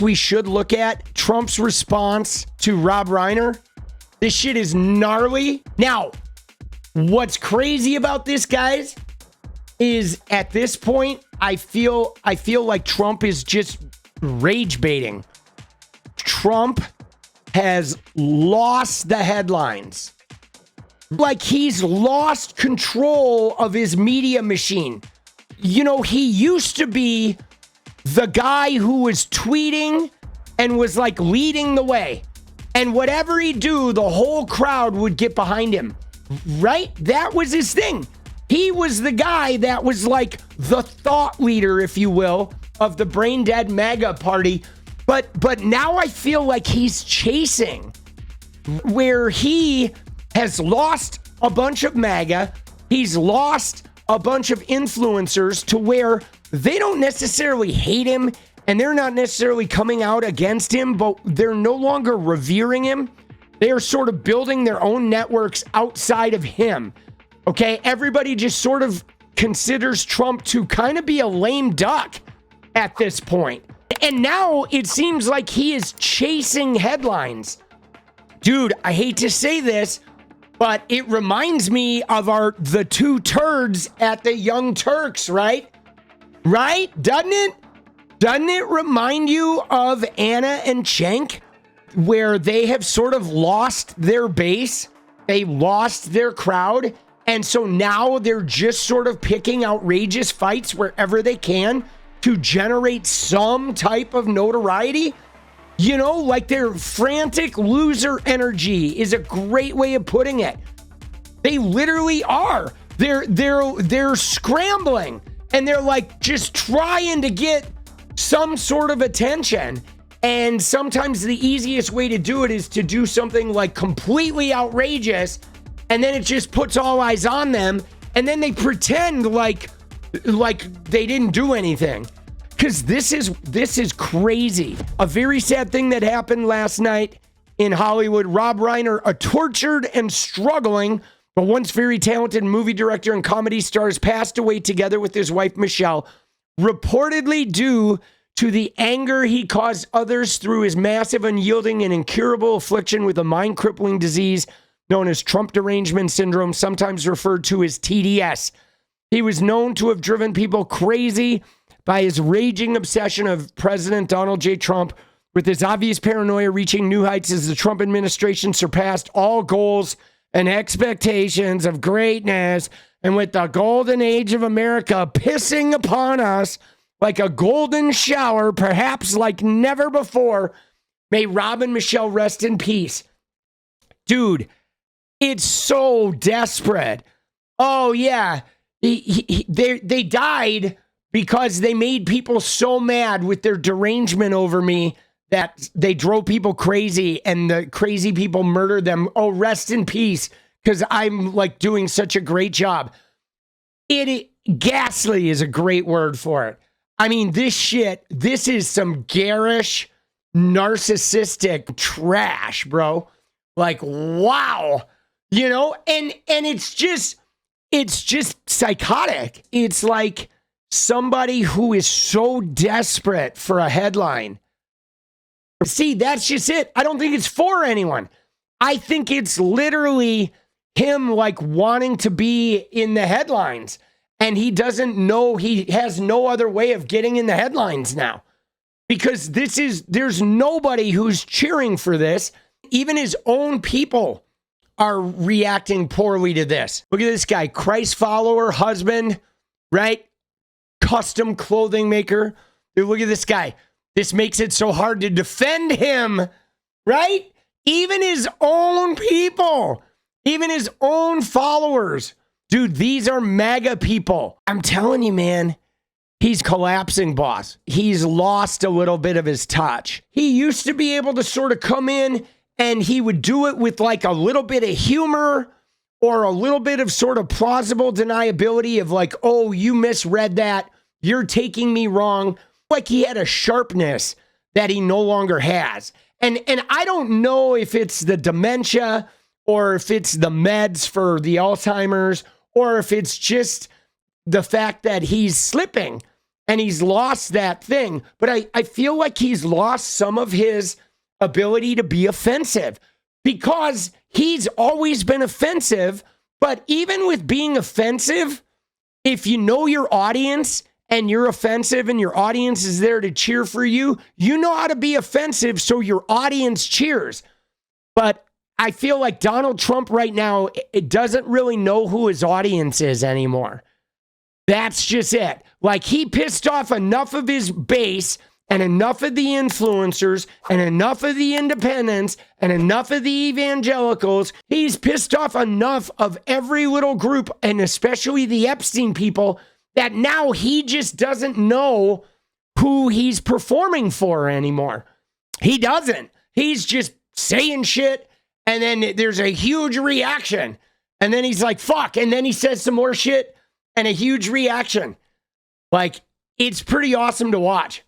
we should look at Trump's response to Rob Reiner. This shit is gnarly. Now, what's crazy about this, guys, is at this point, I feel like Trump is just rage baiting. Trump has lost the headlines. Like he's lost control of his media machine. You know, he used to be the guy who was tweeting and was like leading the way. And whatever he'd do, the whole crowd would get behind him. Right? That was his thing. He was the guy that was like the thought leader, if you will, of the brain dead MAGA party. But now I feel like he's chasing, where he has lost a bunch of MAGA. He's lost a bunch of influencers to where they don't necessarily hate him and they're not necessarily coming out against him, but they're no longer revering him. They are sort of building their own networks outside of him. Okay, everybody just sort of considers Trump to kind of be a lame duck at this point. And now it seems like he is chasing headlines. Dude, I hate to say this, but it reminds me of the two turds at the Young Turks, right? Right? Doesn't it? Doesn't it remind you of Anna and Cenk, where they have sort of lost their base? They lost their crowd. And so now they're just sort of picking outrageous fights wherever they can to generate some type of notoriety. You know, like their frantic loser energy is a great way of putting it. They literally are. They're scrambling and they're like just trying to get some sort of attention. And sometimes the easiest way to do it is to do something like completely outrageous, and then it just puts all eyes on them, and then they pretend like they didn't do anything. Because this is crazy. A very sad thing that happened last night in Hollywood. Rob Reiner, a tortured and struggling but once very talented movie director and comedy stars, passed away together with his wife Michelle, reportedly due to the anger he caused others through his massive, unyielding, and incurable affliction with a mind-crippling disease known as Trump derangement syndrome, sometimes referred to as TDS. He was known to have driven people crazy by his raging obsession of President Donald J. Trump, with his obvious paranoia reaching new heights as the Trump administration surpassed all goals and expectations of greatness, and with the golden age of America pissing upon us like a golden shower, perhaps like never before. May Rob and Michelle rest in peace. Dude, it's so desperate. Oh, yeah. They died because they made people so mad with their derangement over me that they drove people crazy, and the crazy people murdered them. Oh, rest in peace, because I'm like doing such a great job. Ghastly is a great word for it. I mean, this is some garish, narcissistic trash, bro. Like, wow. You know, and it's just psychotic. It's like somebody who is so desperate for a headline. See, that's just it. I don't think it's for anyone. I think it's literally him like wanting to be in the headlines, and he doesn't know he has no other way of getting in the headlines now, because there's nobody who's cheering for this. Even his own people are reacting poorly to this. Look at this guy, Christ follower, husband, right? Custom clothing maker. Dude, look at this guy. This makes it so hard to defend him, right? Even his own people, even his own followers. Dude, these are MAGA people. I'm telling you, man, he's collapsing, boss. He's lost a little bit of his touch. He used to be able to sort of come in and he would do it with like a little bit of humor or a little bit of sort of plausible deniability of like, oh, you misread that. You're taking me wrong. Like he had a sharpness that he no longer has. And I don't know if it's the dementia or if it's the meds for the Alzheimer's or if it's just the fact that he's slipping and he's lost that thing. But I feel like he's lost some of his ability to be offensive because he's always been offensive. But even with being offensive, if you know your audience and you're offensive and your audience is there to cheer for you, you know how to be offensive so your audience cheers. But I feel like Donald Trump right now, it doesn't really know who his audience is anymore. That's just it. Like, he pissed off enough of his base and enough of the influencers and enough of the independents and enough of the evangelicals. He's pissed off enough of every little group, and especially the Epstein people, that now he just doesn't know who he's performing for anymore. He doesn't. He's just saying shit, and then there's a huge reaction. And then he's like, fuck. And then he says some more shit and a huge reaction. Like, it's pretty awesome to watch.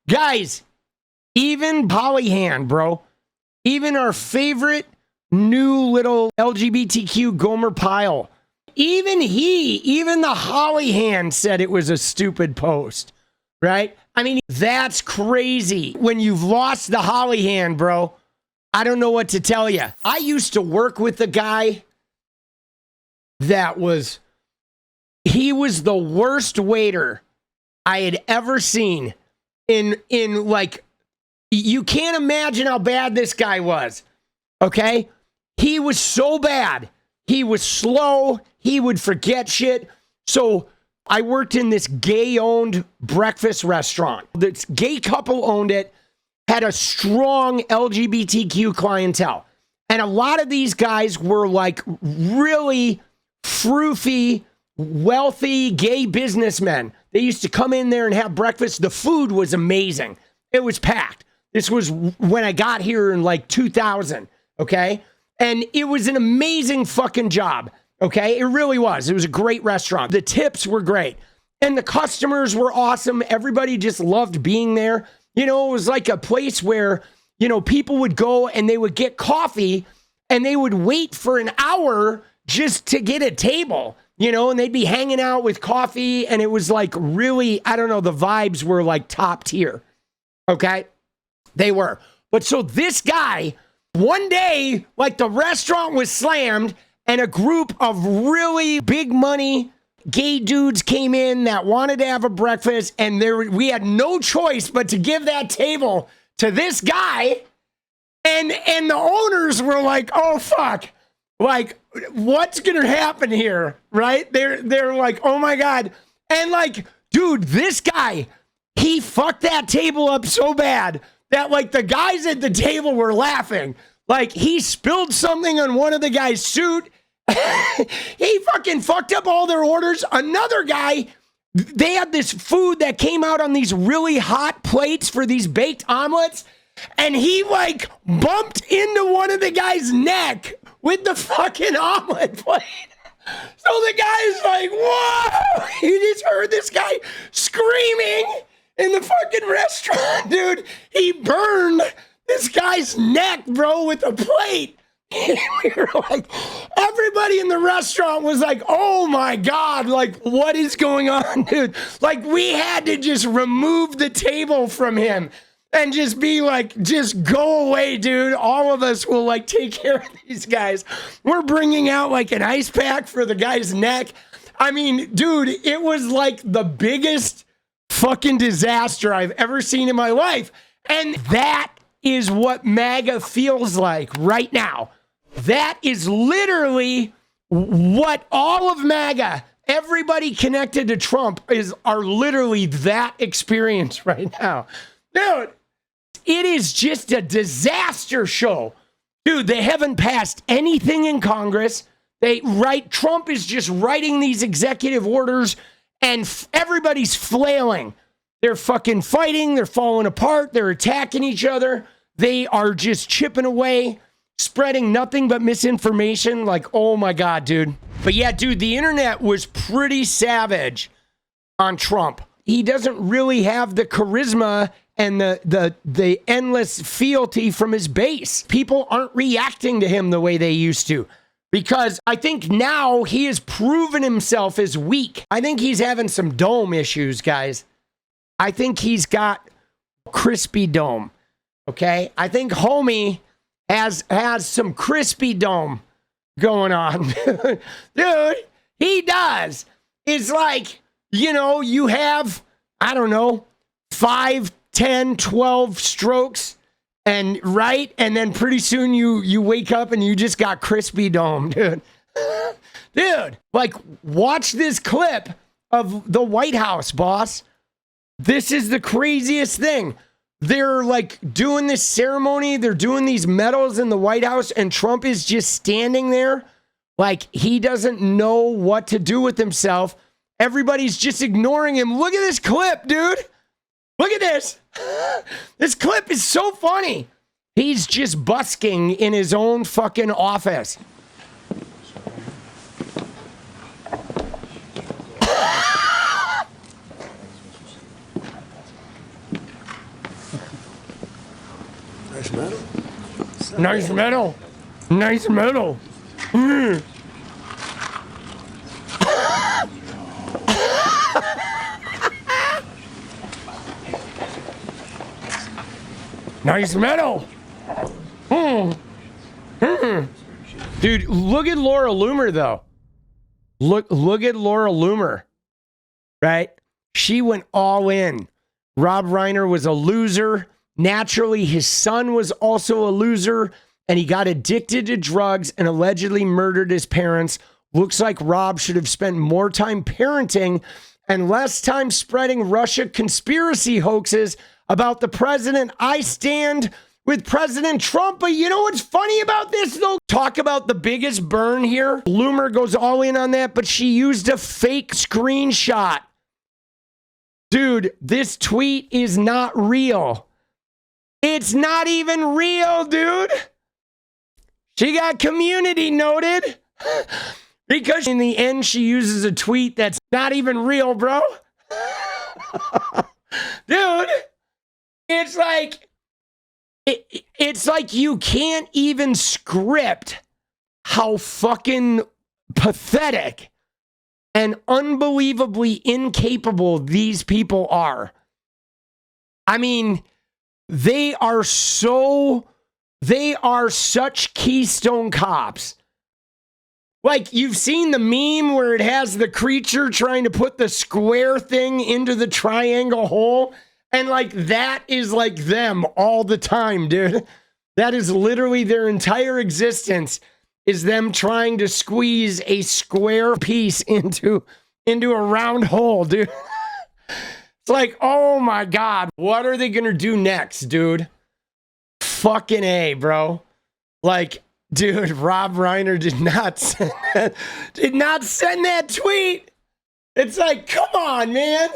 Guys, even Polyhand, bro, even our favorite new little LGBTQ Gomer Pyle, even the Hollyhand said it was a stupid post, right? I mean, that's crazy. When you've lost the Hollyhand, bro, I don't know what to tell you. I used to work with a guy that he was the worst waiter I had ever seen. In like, you can't imagine how bad this guy was, okay? He was so bad. He was slow. He would forget shit. So I worked in this gay-owned breakfast restaurant. This gay couple owned it, had a strong LGBTQ clientele. And a lot of these guys were like really froofy, wealthy gay businessmen. They used to come in there and have breakfast. The food was amazing. It was packed. This was when I got here in like 2000, okay? And it was an amazing fucking job, okay? It really was. It was a great restaurant. The tips were great. And the customers were awesome. Everybody just loved being there. You know, it was like a place where, you know, people would go and they would get coffee and they would wait for an hour just to get a table. You know, and they'd be hanging out with coffee, and it was like really, I don't know, the vibes were like top tier. Okay? They were. But so this guy, one day, like the restaurant was slammed, and a group of really big money gay dudes came in that wanted to have a breakfast, and we had no choice but to give that table to this guy. And the owners were like, oh, fuck. Like, what's gonna happen here, right? They're like, oh my God. And like, dude, this guy, he fucked that table up so bad that like the guys at the table were laughing. Like, he spilled something on one of the guy's suit. He fucking fucked up all their orders. Another guy, they had this food that came out on these really hot plates for these baked omelets, and he like bumped into one of the guy's neck with the fucking omelet plate. So the guy's like, whoa! You just heard this guy screaming in the fucking restaurant, dude. He burned this guy's neck, bro, with a plate. And we were like, everybody in the restaurant was like, oh my God, like, what is going on, dude? Like, we had to just remove the table from him and just be like, just go away, dude. All of us will like take care of these guys. We're bringing out like an ice pack for the guy's neck. I mean, dude, it was like the biggest fucking disaster I've ever seen in my life. And that is what MAGA feels like right now. That is literally what all of MAGA, everybody connected to Trump are literally that experience right now. Dude, it is just a disaster show. Dude, they haven't passed anything in Congress. Trump is just writing these executive orders and everybody's flailing. They're fucking fighting. They're falling apart. They're attacking each other. They are just chipping away, spreading nothing but misinformation. Like, oh my God, dude. But yeah, dude, the internet was pretty savage on Trump. He doesn't really have the charisma and the endless fealty from his base. People aren't reacting to him the way they used to. Because I think now he has proven himself as weak. I think he's having some dome issues, guys. I think he's got crispy dome. Okay? I think homie has some crispy dome going on. Dude, he does. It's like, you know, you have, I don't know, 5, 10, 12 strokes, and right, and then pretty soon you wake up and you just got crispy dome, dude. Dude, like, watch this clip of the White House, boss. This is the craziest thing. They're like doing this ceremony, they're doing these medals in the White House, and Trump is just standing there like he doesn't know what to do with himself. Everybody's just ignoring him. Look at this clip, dude. Look at this. This clip is so funny. He's just busking in his own fucking office. Nice medal. Nice medal. Nice medal. Mm. Nice medal. Mm. Mm. Dude, look at Laura Loomer, though. Look at Laura Loomer, right? She went all in. Rob Reiner was a loser. Naturally, his son was also a loser, and he got addicted to drugs and allegedly murdered his parents. Looks like Rob should have spent more time parenting and less time spreading Russia conspiracy hoaxes about the president. I stand with President Trump. But you know what's funny about this, though? Talk about the biggest burn here. Loomer goes all in on that, but she used a fake screenshot. Dude, this tweet is not real. It's not even real, dude. She got community noted because in the end, she uses a tweet that's not even real, bro. Dude, it's like you can't even script how fucking pathetic and unbelievably incapable these people are. I mean, they are such Keystone cops. Like, you've seen the meme where it has the creature trying to put the square thing into the triangle hole. And like, that is like them all the time, dude. That is literally their entire existence, is them trying to squeeze a square piece into a round hole, dude. It's like, oh my God, what are they going to do next, dude? Fucking A, bro. Like, dude, Rob Reiner did not send that tweet. It's like, come on, man.